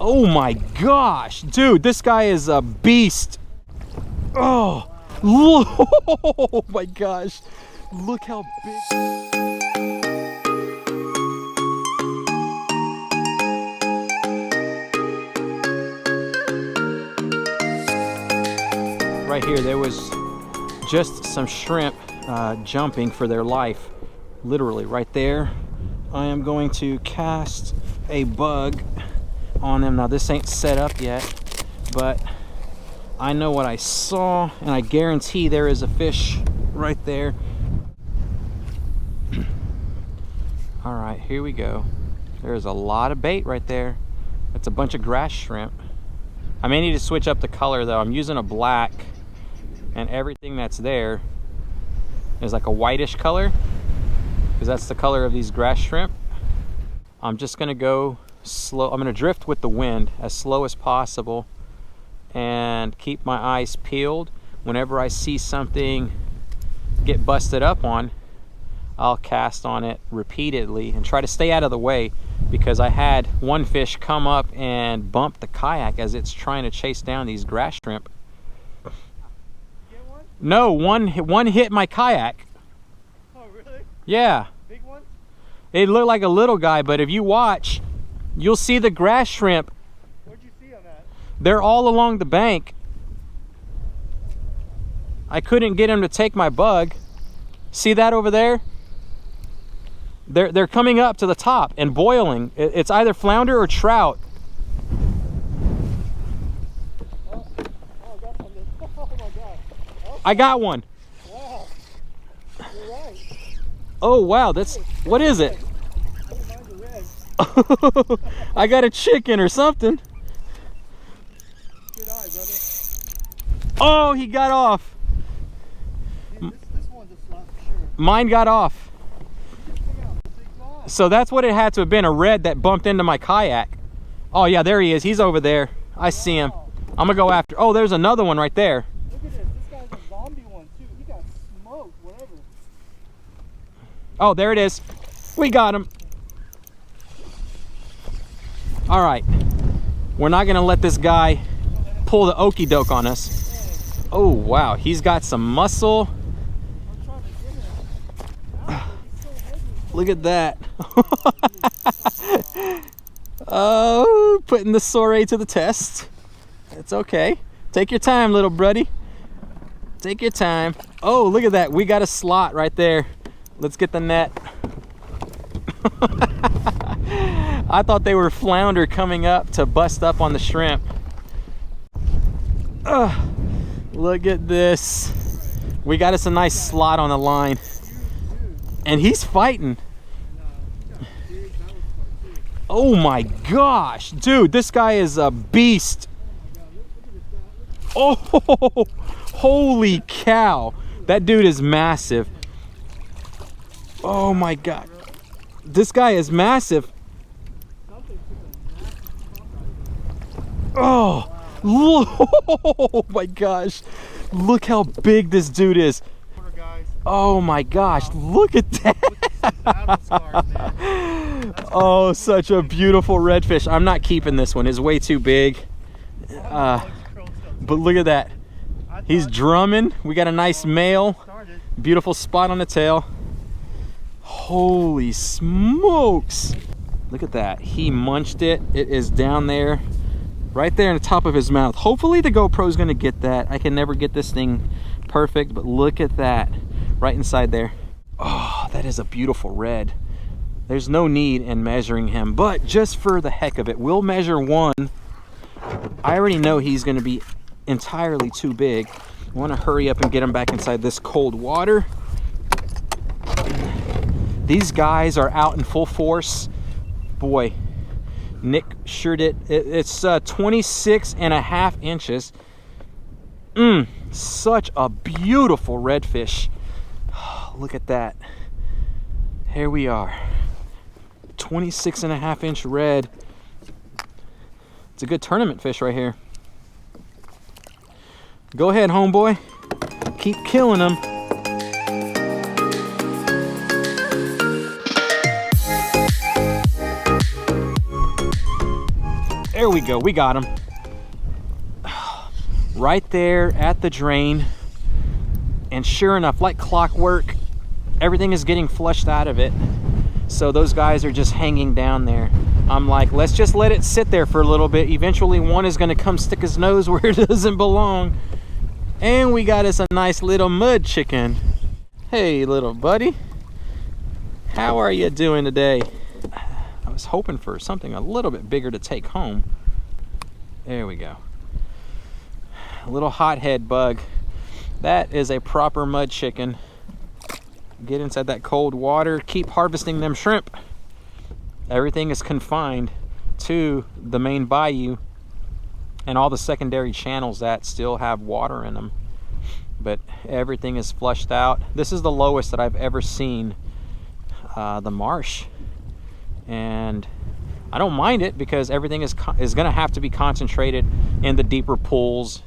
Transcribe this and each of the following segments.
Oh my gosh, dude, this guy is a beast. Oh, oh my gosh, look how big. Right here, there was just some shrimp jumping for their life, literally right there. I am going to cast a bug on them. Now this ain't set up yet, but I know what I saw, and I guarantee there is a fish right there. All right, here we go. There's a lot of bait right there. That's a bunch of grass shrimp. I may need to switch up the color though. I'm using a black, and everything that's there is like a whitish color, because that's the color of these grass shrimp. I'm just gonna go slow. I'm gonna drift with the wind as slow as possible and keep my eyes peeled. Whenever I see something get busted up on, I'll cast on it repeatedly and try to stay out of the way, because I had one fish come up and bump the kayak as it's trying to chase down these grass shrimp. No, one hit my kayak. Oh, really? Yeah. Big one? It looked like a little guy, but if you watch, you'll see the grass shrimp. Where'd you see them at? They're all along the bank. I couldn't get him to take my bug. See that over there? They're coming up to the top and boiling. It's either flounder or trout. I got one. Wow. You're right. Oh wow, that's, what is it? I got a chicken or something. Good eye, brother. Oh, he got off. This one's a slot for sure. Mine got off. So that's what it had to have been, a red that bumped into my kayak. Oh yeah, there he is. He's over there. I see him. I'm gonna go after. Oh, there's another one right there. Look at this. This guy's a zombie one too. He got smoked, whatever. Oh, there it is. We got him. All right. We're not gonna let this guy pull the okie doke on us. Oh wow, he's got some muscle. Look at that. Oh, putting the Soare to the test. It's okay. Take your time, little buddy. Take your time. Oh, look at that. We got a slot right there. Let's get the net. I thought they were flounder coming up to bust up on the shrimp. Look at this. We got us a nice slot on the line. And he's fighting. Oh my gosh, dude, this guy is a beast. Oh, holy cow. That dude is massive. Oh my God. This guy is massive. Oh, oh my gosh. Look how big this dude is. Oh my gosh, look at that. Oh, such a beautiful redfish. I'm not keeping this one. It's way too big. But look at that. He's drumming. We got a nice male. Beautiful spot on the tail. Holy smokes. Look at that. He munched it. It is down there, right there in the top of his mouth. Hopefully the GoPro is going to get that. I can never get this thing perfect, but look at that. Right inside there. Oh, that is a beautiful red. There's no need in measuring him, but just for the heck of it, we'll measure one. I already know he's going to be entirely too big. I want to hurry up and get him back inside this cold water. These guys are out in full force. Boy, Nick sure did. It's 26.5 inches. Such a beautiful redfish. Look at that. Here we are. 26.5 inch red. It's a good tournament fish right here. Go ahead, homeboy. Keep killing them. There we go, we got him. Right there at the drain. And sure enough, like clockwork, everything is getting flushed out of it. So those guys are just hanging down there. I'm like, let's just let it sit there for a little bit. Eventually one is gonna come stick his nose where it doesn't belong. And we got us a nice little mud chicken. Hey, little buddy. How are you doing today? I was hoping for something a little bit bigger to take home. There we go. A little hothead bug. That is a proper mud chicken. Get inside that cold water, keep harvesting them shrimp. Everything is confined to the main bayou and all the secondary channels that still have water in them. But everything is flushed out. This is the lowest that I've ever seen the Marsh. And I don't mind it because everything is going to have to be concentrated in the deeper pools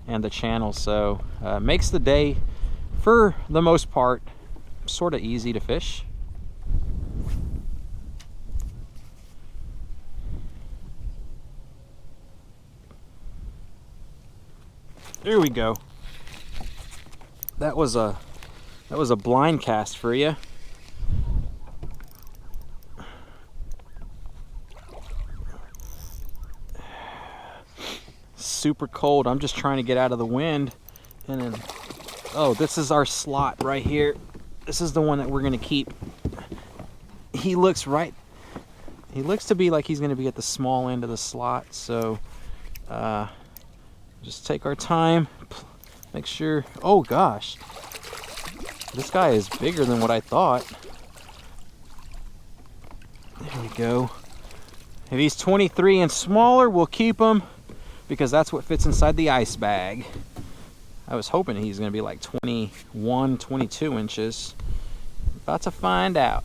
and the channels. So makes the day, for the most part, sort of easy to fish. There we go. That was a blind cast for you. Super cold. I'm just trying to get out of the wind. And then, oh, this is our slot right here. This is the one that we're gonna keep. He looks to be like he's gonna be at the small end of the slot. So just take our time, make sure. Oh gosh, this guy is bigger than what I thought. There we go. If he's 23 and smaller, we'll keep him because that's what fits inside the ice bag. I was hoping he's going to be like 21, 22 inches. About to find out.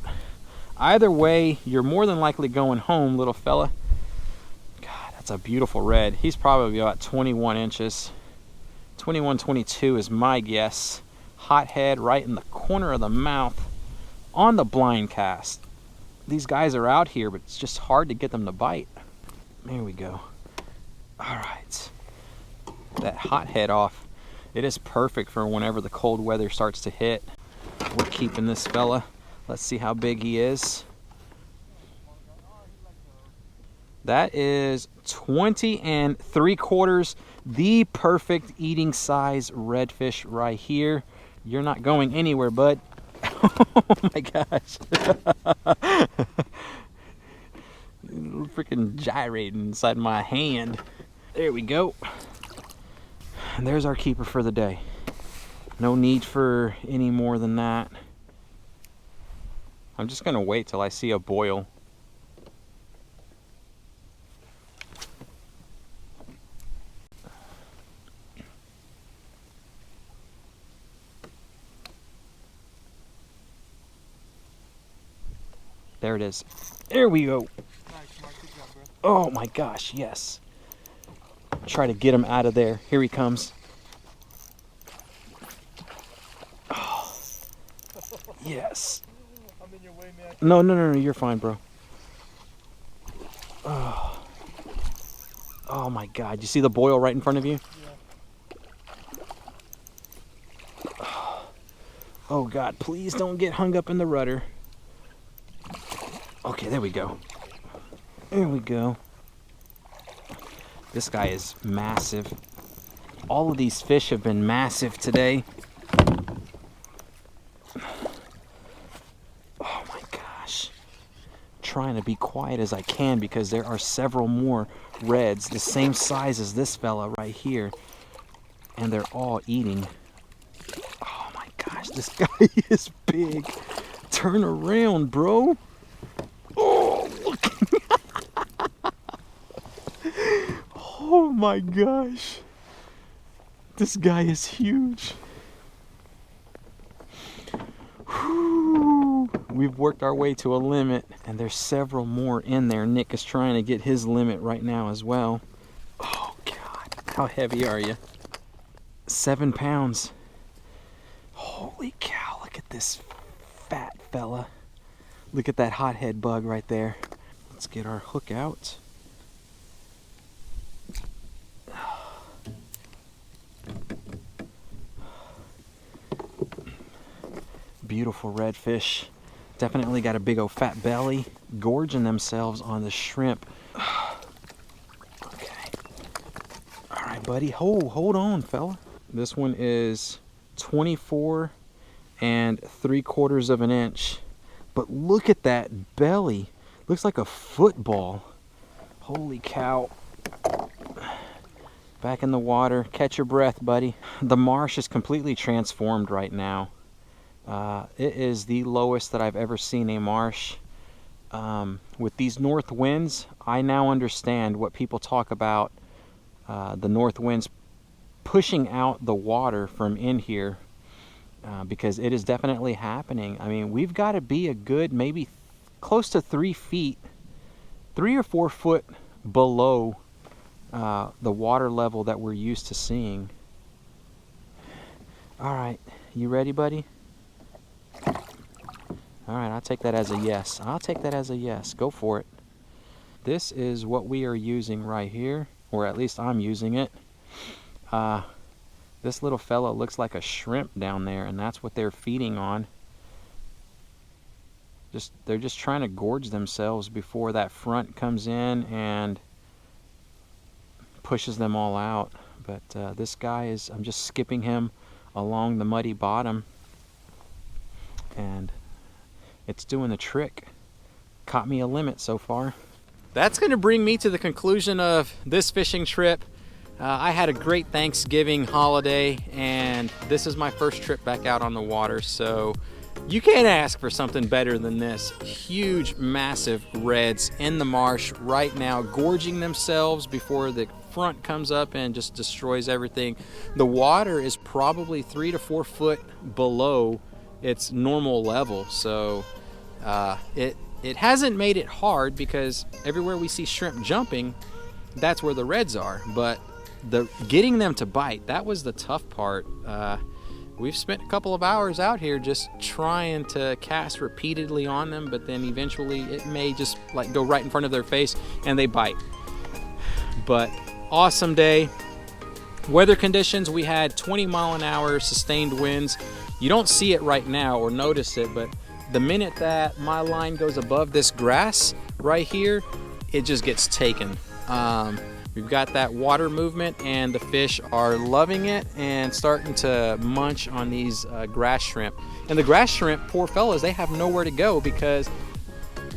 Either way, you're more than likely going home, little fella. God, that's a beautiful red. He's probably about 21 inches. 21, 22 is my guess. Hot head right in the corner of the mouth on the blind cast. These guys are out here, but it's just hard to get them to bite. There we go. All right. That hot head off. It is perfect for whenever the cold weather starts to hit. We're keeping this fella. Let's see how big he is. That is 20 3/4, the perfect eating size redfish right here. You're not going anywhere, bud. Oh my gosh. Freaking gyrating inside my hand. There we go. And there's our keeper for the day. No need for any more than that. I'm just gonna wait till I see a boil. There it is. There we go. Nice, Mark. Good job, bro. Oh my gosh, yes. Try to get him out of there. Here he comes. Oh, yes. I'm in your way, man. No, you're fine, bro. Oh. Oh my God, you see the boil right in front of you? Yeah. Oh God, please don't get hung up in the rudder. Okay, there we go. There we go. This guy is massive. All of these fish have been massive today. Oh my gosh. Trying to be quiet as I can because there are several more reds the same size as this fella right here. And they're all eating. Oh my gosh, this guy is big. Turn around, bro. Oh, look. Oh my gosh. This guy is huge. Whew. We've worked our way to a limit, and there's several more in there. Nick is trying to get his limit right now as well. Oh God, how heavy are you? 7 pounds. Holy cow, look at this fat fella. Look at that hothead bug right there. Let's get our hook out. Beautiful redfish. Definitely got a big old fat belly, gorging themselves on the shrimp. Okay. All right, buddy. Hold on, fella. This one is 24 3/4 of an inch. But look at that belly. Looks like a football. Holy cow. Back in the water. Catch your breath, buddy. The marsh is completely transformed right now. It is the lowest that I've ever seen a marsh. With these north winds, I now understand what people talk about, the north winds pushing out the water from in here, because it is definitely happening. I mean, we've got to be a good maybe close to 3 feet, 3 or 4 foot below the water level that we're used to seeing. All right, you ready, buddy? All right, I'll take that as a yes. I'll take that as a yes. Go for it. This is what we are using right here, or at least I'm using it. This little fella looks like a shrimp down there, and that's what they're feeding on. They're just trying to gorge themselves before that front comes in and pushes them all out. But this guy is, I'm just skipping him along the muddy bottom, and it's doing the trick. Caught me a limit so far. That's going to bring me to the conclusion of this fishing trip. I had a great Thanksgiving holiday, and this is my first trip back out on the water, so you can't ask for something better than this. Huge, massive reds in the marsh right now, gorging themselves before the front comes up and just destroys everything. The water is probably 3 to 4 foot below its normal level, so it hasn't made it hard, because everywhere we see shrimp jumping, that's where the reds are. But getting them to bite, that was the tough part. We've spent a couple of hours out here just trying to cast repeatedly on them, but then eventually it may just like go right in front of their face and they bite. But awesome day. Weather conditions, we had 20-mile-an-hour sustained winds. You don't see it right now or notice it, but the minute that my line goes above this grass right here, it just gets taken. We've got that water movement, and the fish are loving it and starting to munch on these grass shrimp. And the grass shrimp, poor fellas, they have nowhere to go because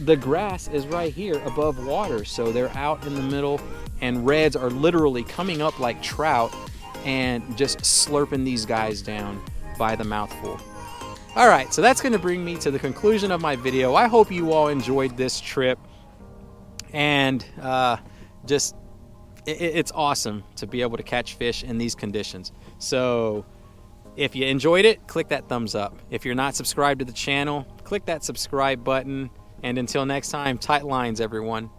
the grass is right here above water. So they're out in the middle, and reds are literally coming up like trout and just slurping these guys down by the mouthful. All right, so that's going to bring me to the conclusion of my video. I hope you all enjoyed this trip, and it's awesome to be able to catch fish in these conditions. So if you enjoyed it, click that thumbs up. If you're not subscribed to the channel, click that subscribe button. And until next time, tight lines, everyone.